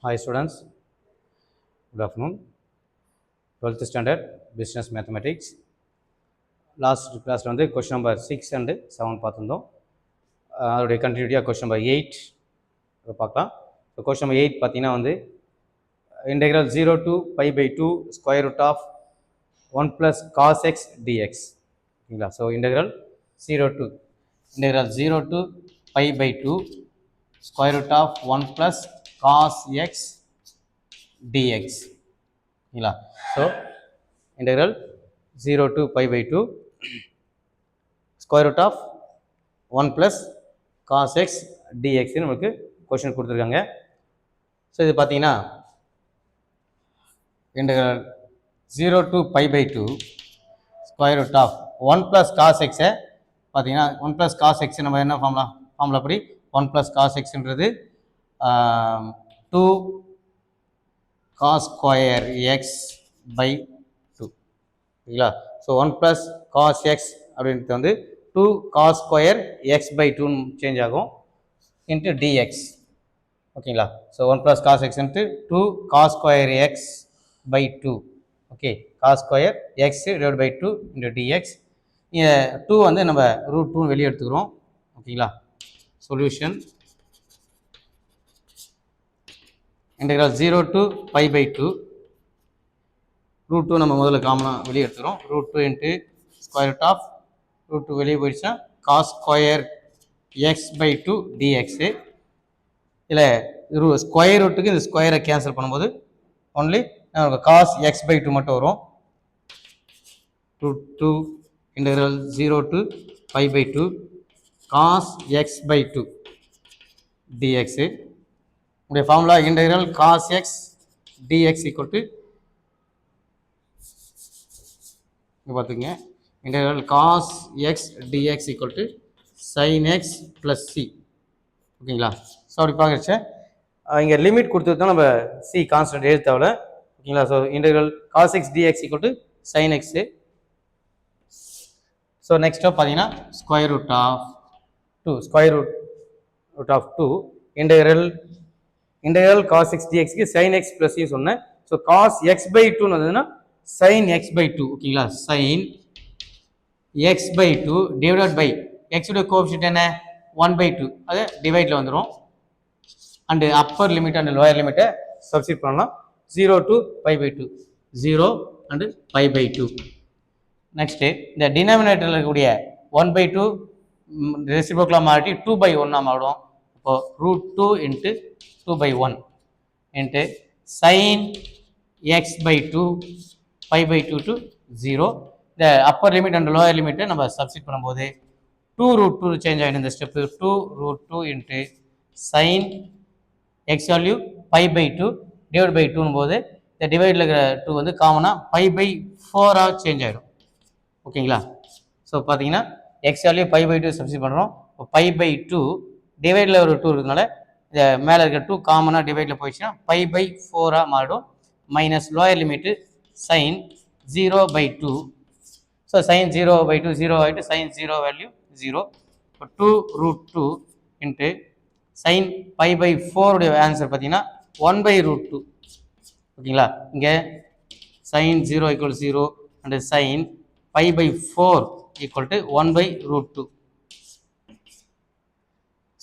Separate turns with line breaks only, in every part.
Hi students, good afternoon. 12th standard business mathematics. Last class வந்து question number 6 and 7 பார்த்துருந்தோம். அதோடைய கண்டினியூட்டியாக question number 8 பார்க்கலாம். So question number 8 பார்த்தீங்கன்னா வந்து integral 0 to pi by 2 square root of 1 plus cos x dx. ஓகேங்களா? So integral 0 to pi by 2 square root of 1 plus cos x dx. ஓகேங்களா? So integral 0 to pi by 2 square root of 1 plus cos x dx நமக்கு question கொடுத்துருக்காங்க. So இது பார்த்தீங்கன்னா integral 0 to pi by 2 square root of 1 plus cos x பார்த்தீங்கன்னா 1 plus cos x நம்ம என்ன formula படி 1 plus cos xன்றது 2 cos square x by 2. ஓகேங்களா? So 1 plus cos x அப்படின்றது வந்து 2 cos square x by 2 change ஆகும் இன்ட்டு dx. ஓகேங்களா? So 1 plus cos x into 2 cos square x by 2. Okay, cos square x divided by 2 into dx. 2 வந்து நம்ம root 2 வெளியே எடுத்துக்கிறோம். ஓகேங்களா? Solution integral 0 to pi by 2 root 2 நம்ம முதல்ல காமனாக வெளியே எடுத்துக்கிறோம். Root 2 into square root of root 2 வெளியே போயிடுச்சுன்னா cos square x by 2 dx. இதில் ஸ்கொயர் ரூட்டுக்கு இந்த ஸ்கொயரை கேன்சல் பண்ணும்போது ஒன்லி நமக்கு காஸ் எக்ஸ் பை 2 மட்டும் வரும். Root 2 integral 0 to pi by 2 cos x by 2 dx. உடைய formula integral cos x dx equal to பார்த்துங்க integral cos x dx equal to sin x plus c. ஓகேங்களா? So அப்படி பார்க்குறச்ச இங்கே limit கொடுத்தது தான் நம்ம சி கான்ஸ்டன்ட் எழுத தேவை. ஓகேங்களா? So integral cos x dx equal to sin x. So நெக்ஸ்ட்டாக பார்த்தீங்கன்னா square root of 2 integral cos x dxக்கு sin x plus c சொன்னேன். ஸோ cos x by 2 வந்ததுன்னா sin x by 2. ஓகேங்களா? sin x by 2 divided by x உடைய coefficient என்ன 1 by 2, அது டிவைடில் வந்துடும். And Appar limit and lower லிமிட்டை சப்ஸ்டிட் பண்ணலாம். 0 to pi by 2 0 and pi by 2. Next இந்த டினாமினேட்டரில் இருக்கக்கூடிய 1 by 2 ரெசிப்ரோக்கலாக மாறிட்டு 2 by 1 மாறிடும். இப்போது root 2 into 2 by 1 into sin x by 2 pi by 2 to 0. இந்த அப்பர் லிமிட் அண்ட் லோயர் லிமிட்டை நம்ம சப்ஸ்டிட் பண்ணும்போது 2 root 2 சேஞ்ச் ஆகிடும். இந்த step 2 root 2 into sin x value pi by 2 divide by 2 போது இந்த டிவைடில் இருக்கிற 2 வந்து காமனாக pi by 4 சேஞ்ச் ஆகிடும். ஓகேங்களா? ஸோ பார்த்தீங்கன்னா x value pi by 2 substitute பண்ணுறோம். இப்போ பை பை 2 டிவைடில் ஒரு 2 இருக்கிறதுனால இந்த மேலே இருக்கிற 2 காமனாக டிவைடில் போயிடுச்சுன்னா பை பை 4 மாறிடும். Minus lower limit sine 0 by 2. So sine 0 by 2 0 ஆகிட்டு சைன் 0 வேல்யூ 0. இப்போ 2 root 2 இன்ட்டு சைன் பை பை 4 உடைய ஆன்சர் பார்த்தீங்கன்னா 1 by root 2. ஓகேங்களா? இங்கே sine 0 equal 0 and sine pi by 4 equal to 1 by root 2.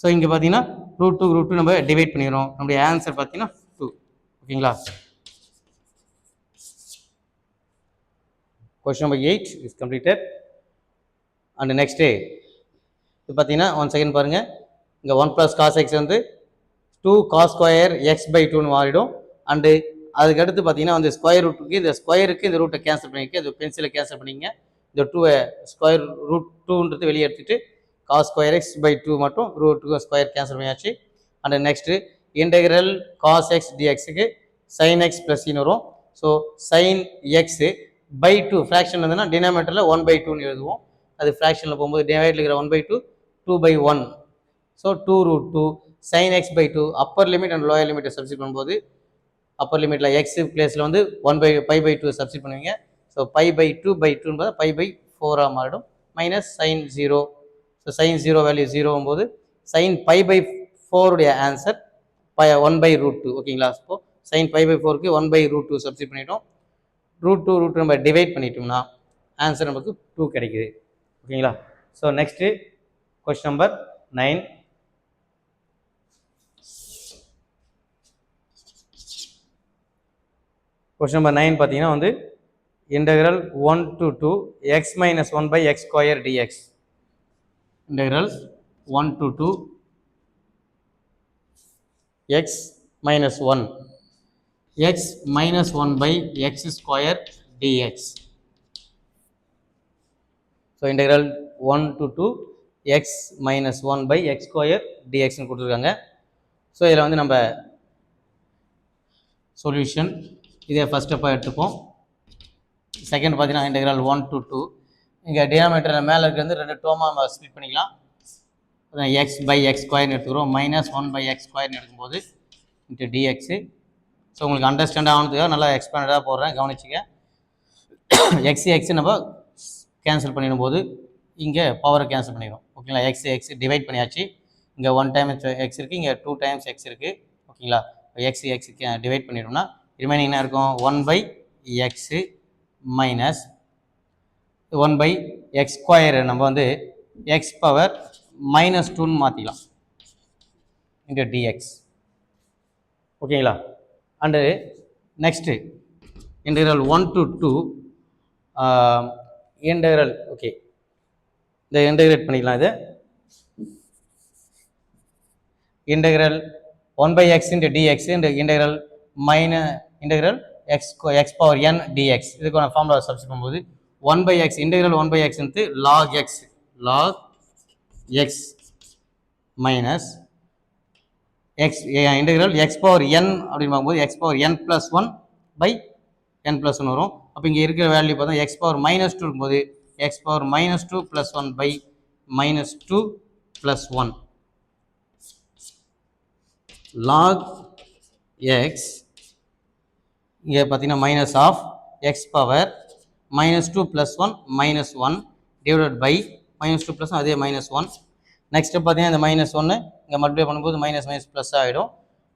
So இங்கே பார்த்தீங்கன்னா root 2 நம்ம டிவைட் பண்ணிடுறோம். நம்முடைய ஆன்சர் பார்த்தீங்கன்னா 2. ஓகேங்களா? Question number 8 is completed. And next day இது பார்த்தீங்கன்னா 1 செகண்ட் பாருங்கள். இங்கே 1 plus cos x வந்து 2 cos square x by 2 மாறிடும். அண்டு அதுக்கடுத்து பார்த்தீங்கன்னா வந்து ஸ்கொயர் ரூட்டுக்கு இந்த ஸ்கொயருக்கு இந்த ரூட்டை கேன்சல் பண்ணிக்க, இது பென்சிலை கேன்சல் பண்ணிங்க. இந்த 2 ஸ்கொயர் ரூட் 2ன்றது வெளியே எடுத்துகிட்டு காஸ் ஸ்கொயர் எக்ஸ் பை 2 மட்டும் ரூட் 2 ஸ்கொயர் கேன்சல் பண்ணியாச்சு. And next integral cos x டிஎக்ஸுக்கு சைன் எக்ஸ் ப்ளஸ்ன்னு வரும். So sine x by 2 fraction இருந்ததுன்னா டினாமினேட்டரில் 1 by 2ன்னு எழுதுவோம். அது ஃப்ராக்ஷனில் போகும்போது டிவைடில் இருக்கிற 1 by 2 2 by 1. So 2 root 2 sine x by 2 upper limit and lower லிமிட்டை சப்ஸ்டிட் பண்ணும்போது அப்பர் லிமிட்டில் எக்ஸ் பிளேஸில் வந்து 1 by pi by 2 சப்ஸ்டிட் பண்ணுவீங்க. So pi by 2 by 2 pi by 4 மாறிடும். Minus sine 0. So sine 0 value 0 போது சைன் pi by 4 உடைய answer 1 by root 2 ஓகேங்களா. So sin pi by 4க்கு 1 by root 2 substitute பண்ணிட்டோம். Root 2 நம்ம divide பண்ணிட்டோம்னா ஆன்சர் நமக்கு 2 கிடைக்குது ஓகேங்களா. So next question number 9. Question number 9 பார்த்தீங்கன்னா வந்து integral 1 to 2 x minus 1 by x square dx. Integral 1 to 2 x minus 1 x minus 1 by x square dx. So integral 1 to 2 x minus 1 by x square dx னு கொடுத்துருக்காங்க. So இதில் வந்து நம்ம solution இதை first ஸ்டெப்பாக எடுத்துப்போம். செகண்ட் பார்த்தீங்கன்னா integral 1 to 2 இங்கே டினாமினேட்டர் மேலே இருக்கிறது ரெண்டு டோமாக நம்ம ஸ்ப்ளிட் பண்ணிக்கலாம். எக்ஸ் பை எக்ஸ் ஸ்கொயர்னு எடுத்துக்கிறோம். மைனஸ் 1 by x ஸ்கொயர்னு எடுக்கும்போது இன்ட்டு டிஎக்ஸு. ஸோ உங்களுக்கு அண்டர்ஸ்டாண்ட் ஆனதுக்காக நல்லா எக்ஸ்பேண்டடாக போடுறேன், கவனிச்சிக்க. எக்ஸ் நம்ம கேன்சல் பண்ணிடும்போது இங்கே பவரை கேன்சல் பண்ணிடும் ஓகேங்களா. எக்ஸ் டிவைட் பண்ணியாச்சு. இங்கே 1 டைம் எக்ஸ் இருக்குது, இங்கே 2 டைம்ஸ் எக்ஸ் இருக்குது ஓகேங்களா. எக்ஸ் டிவைட் பண்ணிட்டோம்னா ரிமைனிங் என்ன இருக்கும், 1 by x minus 1 by X square நம்ம வந்து எக்ஸ் பவர் மைனஸ் 2ன்னு மாற்றிக்கலாம் இன்ட்டு டிஎக்ஸ் ஓகேங்களா. And next integral 1 to 2 integral okay இதை இன்டெகிரேட் பண்ணிக்கலாம். இது integral 1 by x into dx இந்த integral integral x power n dx இதுக்கான ஃபார்முலா சப்ஸ்டிட் பண்ணும்போது 1 by x integral 1 by x into log x minus x integral x power n அப்படின்னு பார்க்கும்போது x power n plus 1 by n plus 1 வரும். அப்போ இங்கே இருக்கிற value பார்த்தா x பவர் மைனஸ் 2 இருக்கும்போது x power minus 2 plus 1 by minus 2 plus 1 log x இங்கே பார்த்தீங்கன்னா minus of x power minus 2 plus 1 minus 1 divided by minus 2 plus அதே minus 1. Next பார்த்தீங்கன்னா இந்த மைனஸ் 1 இங்கே மல்டிப்ளை பண்ணும்போது மைனஸ் ப்ளஸ் ஆகிடும்.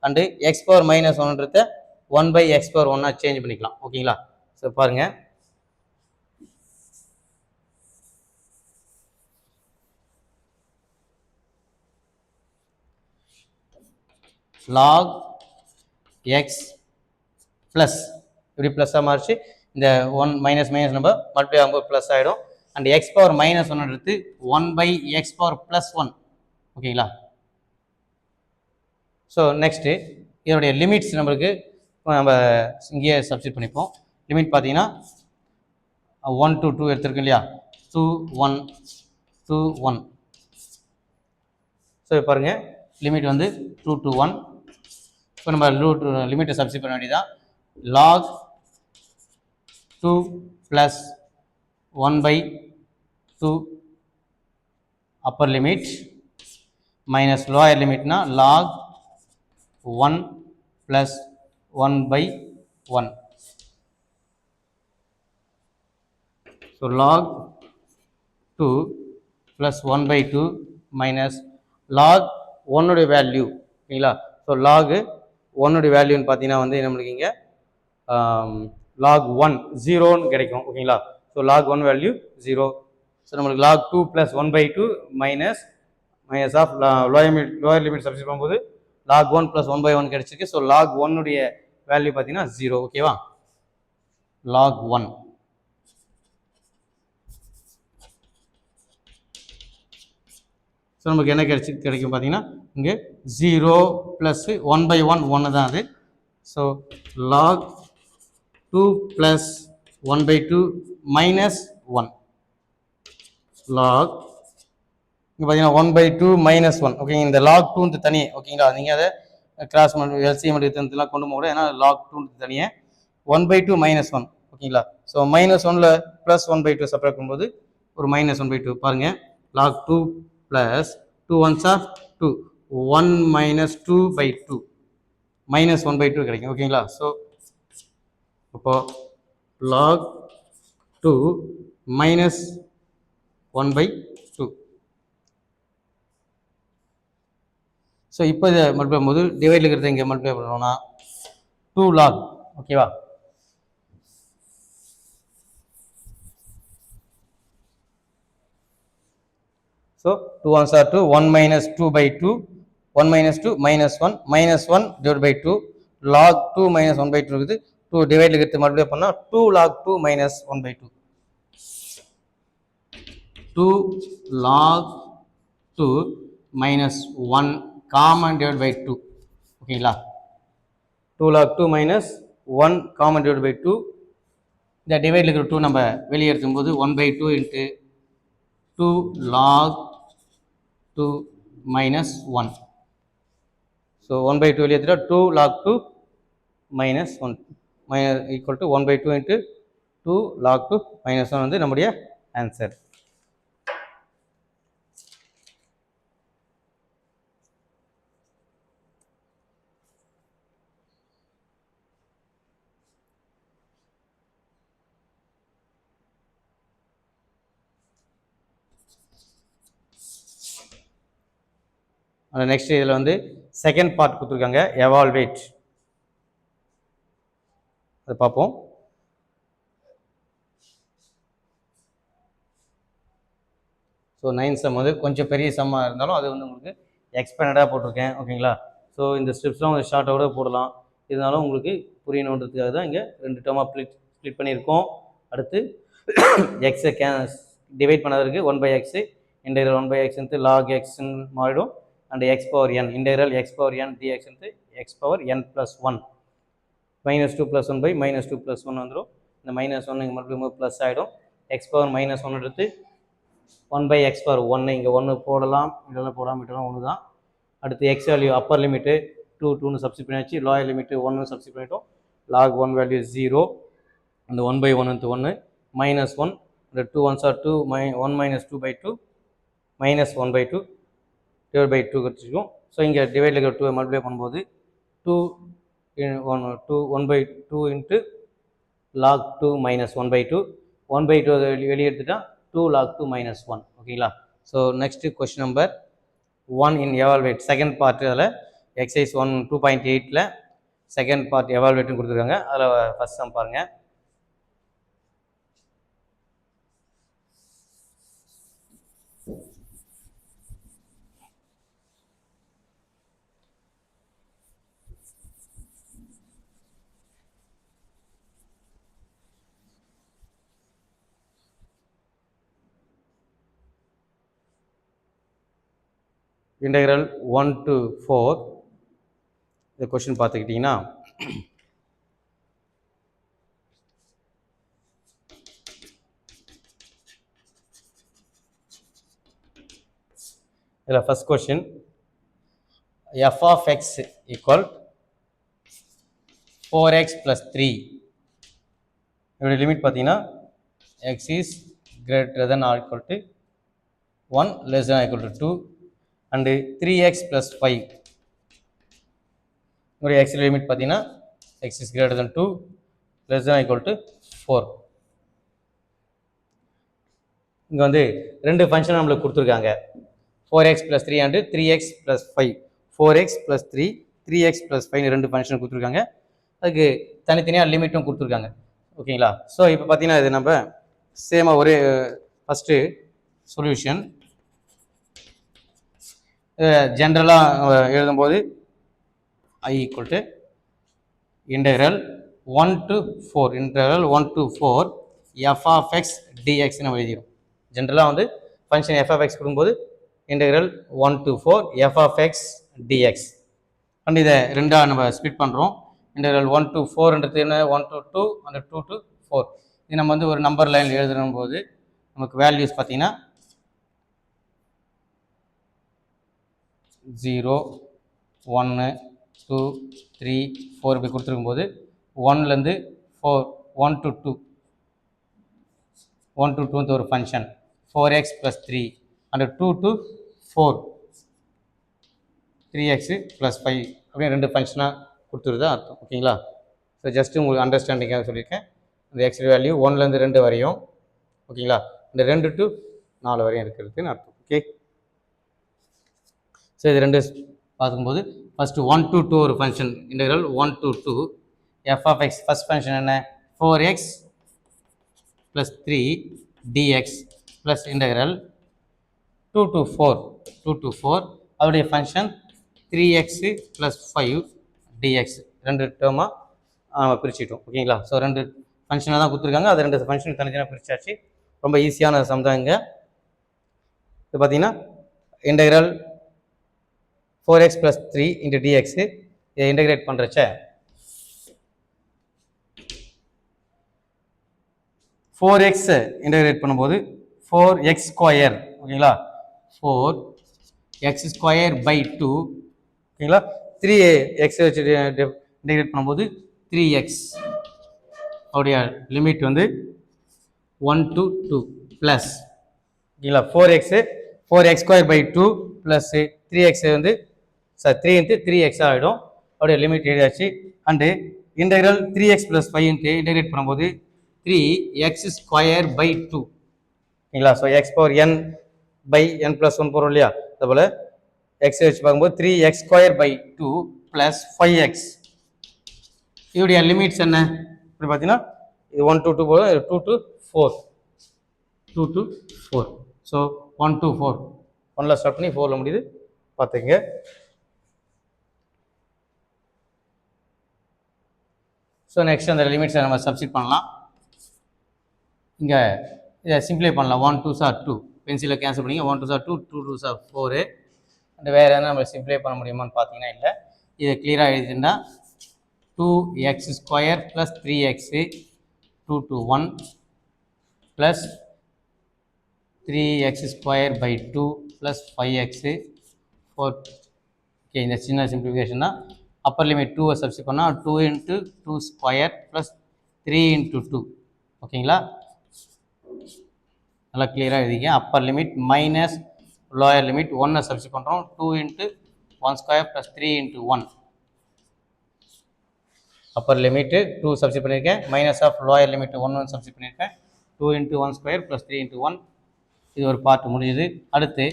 அண்டு எக்ஸ் பவர் மைனஸ் 1ன்றத 1 by எக்ஸ் பவர் 1 சேஞ்ச் பண்ணிக்கலாம் ஓகேங்களா. ஸோ பாருங்கள், log x ப்ளஸ் இப்படி ப்ளஸ்ஸாக மாறிச்சு. இந்த 1 மைனஸ் நம்ம மல்டிப்ளை ஆகும்போது ப்ளஸ் ஆகிடும். அண்ட் எக்ஸ் பவர் மைனஸ் 1 எடுத்து 1 by எக்ஸ் பவர் ப்ளஸ் 1 ஓகேங்களா. ஸோ நெக்ஸ்ட்டு இதனுடைய லிமிட்ஸ் நம்மளுக்கு நம்ம இங்கேயே சப்ஸ்டிட் பண்ணிப்போம். லிமிட் பார்த்தீங்கன்னா 1 to 2 எடுத்துருக்கோம் இல்லையா, 2 1 2 1. ஸோ பாருங்கள் லிமிட் வந்து 2 to 1. இப்போ நம்ம லிமிட்டை சப்ஸ்டிட் பண்ண வேண்டியதான். log 2 plus 1 by 2 upper limit minus lower limitனா log 1 plus 1 by 1. So log 2 plus 1 by 2 minus log 1 உடைய வேல்யூ ஓகேங்களா. ஸோ log 1 உடைய வேல்யூன்னு பார்த்தீங்கன்னா வந்து நம்மளுக்கு இங்கே log 1 0ன்னு கிடைக்கும் ஓகேங்களா. So log 1 value 0. ஸோ நம்மளுக்கு log 2 plus 1 by 2 minus of lower limit substitute பண்ணும்போது log 1 plus 1 by 1 கிடைச்சிருக்கு. ஸோ log 1 உடைய வேல்யூ பார்த்தீங்கன்னா 0 ஓகேவா. log 1 ஸோ நமக்கு என்ன கிடைக்கும் பார்த்தீங்கன்னா இங்கே 0 ப்ளஸ் 1 by 1 1 தான் அது. So log 2 plus 1 by 2 minus 1 log இங்கே பார்த்தீங்கன்னா 1 by 2 minus 1 ஓகேங்க. இந்த log 2 தனியே ஓகேங்களா. நீங்கள் அதை கிராஸ் எல்சிஎம் எடுத்துலாம் கொண்டு போக ஏன்னா log 2 தனியே 1 by 2 minus 1 ஓகேங்களா. ஸோ மைனஸ் 1ல் ப்ளஸ் 1 by 2 செப்பரேட் பண்ணும்போது ஒரு மைனஸ் 1 by 2 பாருங்கள். log 2 plus 2 1s are 2 1 minus 2 by 2 minus 1 by 2 கிடைக்கும் ஓகேங்களா. ஸோ அப்போ log 2 minus 1 by 2 ஸோ இப்போ இதை மல்டிப்ளை பண்ணும்போது டிவைடில் இருக்கிறத இங்கே மல்டிப்ளை பண்ணோம்னா 2 log, ஓகேவா? So 2 ones are 2, 1 minus 2 by 2, 1 minus 2 minus 1 divided by 2 log 2 minus 1 by 2 இருக்குது. 2 டிவைடில் இருக்கிறது மல்டிப்ளை பண்ணால் 2 log 2 minus 1 by 2, 2 log 2 minus 1 common divided by 2, ஓகேங்களா? 2 log 2 minus 1 common divided by 2. இந்த டிவைடில் இருக்கிற 2 நம்ம வெளியே எடுக்கும்போது 1 by 2 into 2 log 2 minus 1. So 1 by 2 வெளியே எடுத்துட்டா 2 log 2 minus 1 equal to 1 by 2 into 2 log 2 minus 1 வந்து நம்முடைய ஆன்சர். நெக்ஸ்ட் இதில் வந்து செகண்ட் பார்ட் கொடுத்துருக்காங்க, எவால்வேட். அது பார்ப்போம். ஸோ 9 சம் வந்து கொஞ்சம் பெரிய சம்மாக இருந்தாலும் அது வந்து உங்களுக்கு எக்ஸ்பேண்டடாக போட்டிருக்கேன், ஓகேங்களா? ஸோ இந்த ஸ்டெப்ஸ்லாம் கொஞ்சம் ஷார்ட்டாக கூட போடலாம், இருந்தாலும் உங்களுக்கு புரியணுன்றதுக்காக தான் இங்கே 2 டேர்மாக ஸ்ப்ளிட் பண்ணியிருக்கோம். அடுத்து எக்ஸை டிவைட் பண்ணதற்கு 1/x integral 1/x into log xன்னு மாறிடும். And x power n integral x power n dx into x power n plus 1 -2 + 1 by -2 + 1 வந்துடும். இந்த -1 இங்கே மறுபடியும் ப்ளஸ் ஆகிடும். எக்ஸ் பவர் -1 எடுத்து 1/x பவர் 1 இங்கே 1 போடலாம், இதெல்லாம் போடாமல் விட்டலாம், ஒன்று தான். அடுத்து எக்ஸ் வேல்யூ அப்பர் லிமிட்டு 2ன்னு சப்ஸ்டிட் பண்ணியாச்சு, லோயர் லிமிட்டு 1 சப்ஸ்டிட் பண்ணிட்டோம். log 1 வேல்யூ 0, அந்த 1/1 into 1 -1, இந்த 2 ones are 2, 1 minus 2 by 2 minus 1 by 2 divided by 2 கிடச்சிருக்கும். ஸோ இங்கே டிவைடில் இருக்கிற 2 மல்டிப்ளை பண்ணும்போது 1 by 2 into log 2 minus 1 by 2, 1 by 2 வெளியே எடுத்துட்டா 2 log 2 minus 1, ஓகேங்களா? So next question number 1 in evaluate second part. அதில் எக்ஸசைஸ் 1 2.8ல் செகண்ட் பார்ட் எவால்வேட்னு கொடுத்துருக்காங்க. அதில் ஃபஸ்ட் சம் பாருங்கள். இன்டெகிரல் 1 to 4 இந்த கொஸ்டின் பார்த்துக்கிட்டிங்கன்னா இதில் first question f of x equal 4x plus 3. இதோடைய லிமிட் பார்த்தீங்கன்னா x is greater than or equal to 1 less than or equal to 2 and 3x plus 5. இதோடைய x limit பார்த்தீங்கன்னா x is greater than 2 less than or equal to 4. இங்கே வந்து ரெண்டு function நம்மளுக்கு கொடுத்துருக்காங்க, 4x plus 3 and 3x plus 5. 4x plus 3 3x plus 5 ரெண்டு function கொடுத்துருக்காங்க. அதுக்கு தனித்தனியாக லிமிட்டும் கொடுத்துருக்காங்க, ஓகேங்களா? ஸோ இப்போ பார்த்தீங்கன்னா இது நம்ம சேமாக ஒரே ஃபஸ்ட்டு சொல்யூஷன் ஜென்ரலாக எழுதும்போது i equal to integral 1 to 4 f of x dx நம்ம எழுதிடும். ஜென்ரலாக வந்து ஃபங்க்ஷன் f of x கொடுக்கும்போது integral 1 to 4 f of x dx. And இதை ரெண்டாக நம்ம ஸ்ப்ளிட் பண்ணுறோம். இன்டெகிரல் 1 to 4ன்றது என்ன, 1 to 2 and 2 to 4. இது நம்ம வந்து ஒரு நம்பர் லைன் எழுதும் போது நமக்கு வேல்யூஸ் பார்த்தீங்கன்னா 0 1 2 3 4 இப்படி கொடுத்துருக்கும்போது 1லேருந்து 4 1 to 2 1 to 2 ஒரு function 4x plus 3 and 2 to 4 3x plus 5 அப்படின்னு ரெண்டு ஃபங்க்ஷனாக கொடுத்துருது அர்த்தம், ஓகேங்களா? ஸோ ஜஸ்ட்டு உங்களுக்கு அண்டர்ஸ்டாண்டிங்காக சொல்லியிருக்கேன். இந்த எக்ஸ் வேல்யூ 1லேருந்து 2 வரையும், ஓகேங்களா? இந்த 2 to 4 வரையும் இருக்கிறதுன்னு அர்த்தம், ஓகே? ஸோ இது ரெண்டு பார்க்கும்போது ஃபஸ்ட்டு 1 to 2 ஒரு function integral 1 to 2 f of x first function என்ன 4x plus 3 dx plus integral 2 to 4 அதோடைய ஃபங்க்ஷன் 3x ப்ளஸ் 5 dx ரெண்டு டேர்மாக பிரிச்சுட்டோம் ஓகேங்களா. ஸோ ரெண்டு ஃபங்க்ஷனாக தான் கொடுத்துருக்காங்க, அது ரெண்டு ஃபங்க்ஷன் தனித்தனியாக பிரிச்சாச்சு. ரொம்ப ஈஸியான சம்தாங்க இது. பார்த்தீங்கன்னா integral 4x plus 3 into dx இதை இன்டெகிரேட் பண்ணுறச்ச 4x இன்டெகிரேட் பண்ணும்போது 4x ஸ்கொயர் ஓகேங்களா, 4x ஸ்கொயர் பை 2 ஓகேங்களா. 3x வச்சு இன்டெகிரேட் பண்ணும்போது 3x அவருடைய லிமிட் வந்து 1 to 2 ப்ளஸ் ஓகேங்களா 4x square by 2 plus 3x வந்து 3 into 3x ஆகிடும். அவருடைய லிமிட் எழுதியாச்சு. And integral 3x plus 5 integrate பண்ணும்போது 3x ஸ்கொயர் பை 2 ஓகேங்களா. So x power n by n plus 1 போகிறோம் இல்லையா, அதுபோல் x வச்சு பார்க்கும்போது 3x square by 2 plus 5x. இதோடைய லிமிட்ஸ் என்ன இப்படி பார்த்தீங்கன்னா இது 1 to 2 போதும், 2 to 4 ஸோ 1 to 4 1ல் ஸ்டார்ட் பண்ணி 4ல் முடியுது பார்த்துங்க. ஸோ நெக்ஸ்ட் அந்த லிமிட்ஸை நம்ம சப்ஸ்டிட் பண்ணலாம். இங்கே இதை சிம்பிளை பண்ணலாம். 1 2s are 2 பென்சிலில் கேன்சல் பண்ணிங்க, 1 2s are 2 2 2s are 4 and வேறு எதனா நம்ம சிம்பிளை பண்ண முடியுமான்னு பார்த்தீங்கன்னா இல்லை. இதை கிளியராக எழுதினா 2x square plus 3x 2 to 1 plus 3x square by 2 plus 5x 4. Okay, இந்த சின்ன சிம்பிளிஃபிகேஷன் தான். அப்பர் லிமிட் 2 சப்ஸ்டிட் பண்ணால் 2 into 2 ஸ்கொயர் ப்ளஸ் 3 into 2 ஓகேங்களா. நல்லா கிளியராக எழுதிக்க. Upper limit minus lower limit 1 substitute பண்ணுறோம். 2 into 1 square plus 3 into 1 upper limit 2 substitute பண்ணியிருக்கேன். Minus of lower limit 1 substitute பண்ணியிருக்கேன். 2 into 1 ஸ்கொயர் ப்ளஸ் 3 into 1 இது ஒரு பார்ட் முடியுது. அடுத்து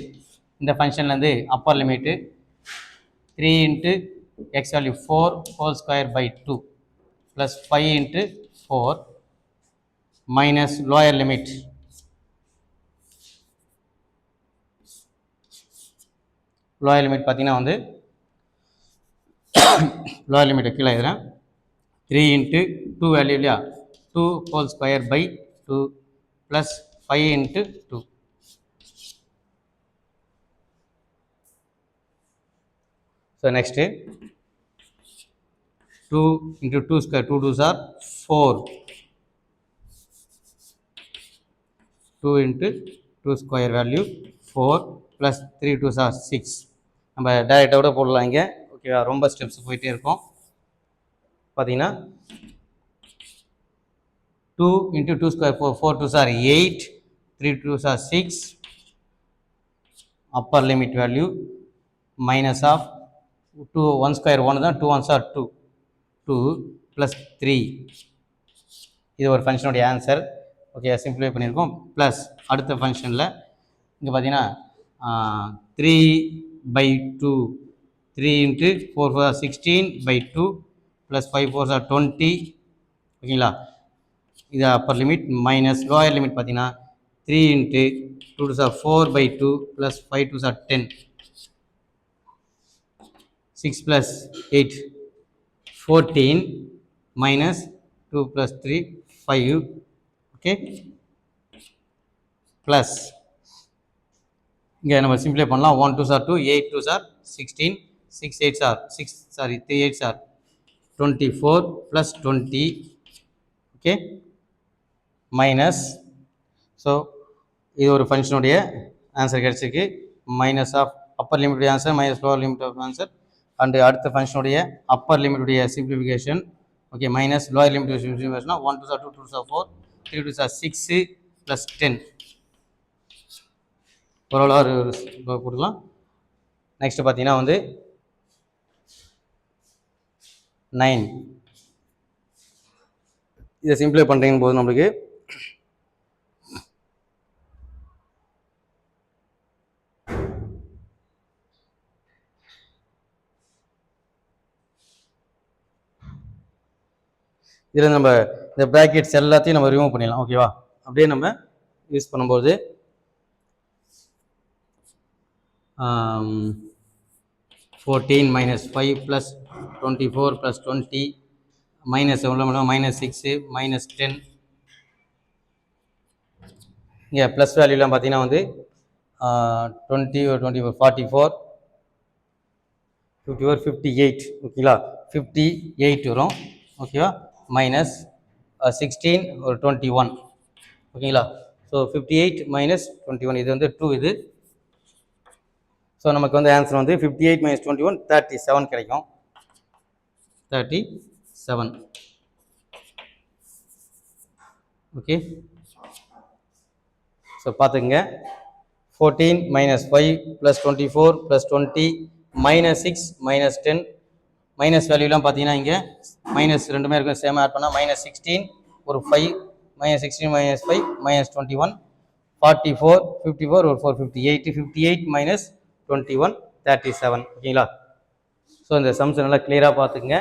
இந்த ஃபங்க்ஷன்லேருந்து Appar limit 3 into x value 4 whole square by 2 plus 5 into 4 minus lower limit பார்த்தீங்கன்னா வந்து lower limit கீழே எழுதுறேன். 3 into 2 வேல்யூ இல்லையா, 2 whole square by 2 plus 5 into 2. So next 2 into 2 square, 2 2s are 4, 2 into 2 square value 4 plus 3 2s are 6. நம்ம டைரெக்டாக போடலாம் இங்கே ஓகேவா. ரொம்ப ஸ்டெப்ஸ் போயிட்டே இருக்கும். பார்த்தீங்கன்னா 2 into 2 square 4, 4 2s are 8, 3 2s are 6, upper limit value minus of 2 1 square 1 தான், 2 1s are 2 2 plus 3 இது ஒரு ஃபங்க்ஷனுடைய ஆன்சர் ஓகே. சிம்பிளிஃபை பண்ணியிருக்கோம். ப்ளஸ் அடுத்த ஃபங்க்ஷனில் இங்கே பார்த்தீங்கன்னா 3 by 2 3 into 4 4 are 16 by 2 plus 5 4 are 20 ஓகேங்களா. இது Appar limit minus lower limit பார்த்தீங்கன்னா 3 into 2 2s are 4 by 2 plus 5 2s are 10, 6 plus 8 14 minus 2 plus 3 5 okay plus இங்கே நம்ம சிம்பிளை பண்ணலாம். 1 2s are 2, 8 2s are 16, 6 8s are 3 8s are 24 plus 20 okay minus. So இது ஒரு ஃபங்க்ஷனுடைய ஆன்சர் கிடச்சிருக்கு. மைனஸ் ஆஃப் அப்பர் லிமிட்டுடைய answer minus lower limit of answer. And அடுத்த ஃபங்க்ஷனுடைய அப்பர் லிமிட்டுடைய simplification okay minus lower limit சிம்பிளிஃபிகேஷனா 1 2s are 2 2s are 4 3 2s are 6 plus 10 ஓரளவு கொடுக்கலாம். நெக்ஸ்ட் பார்த்தீங்கன்னா வந்து 9 இதை சிம்பிளை பண்ணுறீங்க போது நம்மளுக்கு இதில் நம்ம இந்த ப்ராக்கெட்ஸ் எல்லாத்தையும் நம்ம ரிமூவ் பண்ணிடலாம். ஓகேவா? அப்படியே நம்ம யூஸ் பண்ணும்போது 14 minus 5 plus 24 plus 20 minus minus 6 minus 10. இங்கே ப்ளஸ் வேல்யூலாம் பார்த்தீங்கன்னா வந்து 20 24 44 54 58 ஓகேங்களா? 58 வரும். ஓகேவா? மைனஸ் 16 ஒரு 21 ஓகேங்களா? ஸோ 58 மைனஸ் 21 இது வந்து 2 இது. ஸோ நமக்கு வந்து ஆன்சர் வந்து 58 minus 21 37 கிடைக்கும். 37 ஓகே. ஸோ பார்த்துக்குங்க 14 minus 5 plus 24 plus 20 minus 6 minus 10 minus வேல்யூலாம் பார்த்தீங்கன்னா இங்கே மைனஸ் ரெண்டுமே இருக்கும், சேம் ஆட் பண்ணால் மைனஸ் 16 ஒரு 5 மைனஸ் 16 மைனஸ் 5 மைனஸ் 21 44 54 ஒரு 4 58 மைனஸ் 21 37 ஓகேங்களா? ஸோ இந்த சம்ஸ் நல்லா கிளியராக பார்த்துக்குங்க.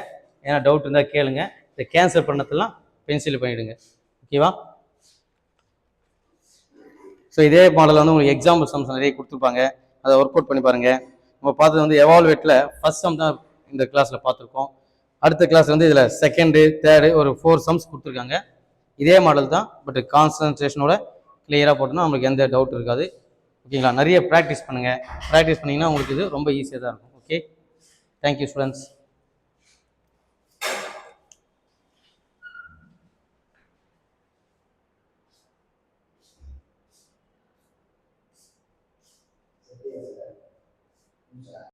ஏன்னா டவுட் இருந்தால் கேளுங்க. இந்த கேன்சல் பண்ணதெல்லாம் பென்சில் பண்ணிவிடுங்க. ஓகேவா? ஸோ இதே மாடலில் வந்து உங்களுக்கு எக்ஸாம்பிள் சம்ஸ் நிறைய கொடுத்துருப்பாங்க, அதை ஒர்க் அவுட் பண்ணி பாருங்கள். நம்ம பார்த்தது வந்து எவால்வேட்டில் ஃபஸ்ட் சம் தான் இந்த கிளாஸில் பார்த்துருக்கோம். அடுத்த கிளாஸ் வந்து இதில் செகண்டு தேர்டு ஒரு 4 சம்ஸ் கொடுத்துருக்காங்க. இதே மாடல் தான், பட் கான்சன்ட்ரேஷனோட கிளியராக போட்டோம்னா நம்மளுக்கு எந்த டவுட் இருக்காது. ஓகேங்களா? நிறைய ப்ராக்டிஸ் பண்ணுங்கள். ப்ராக்டிஸ் பண்ணிங்கன்னா உங்களுக்கு இது ரொம்ப ஈஸியாக தான் இருக்கும். Okay, thank you students.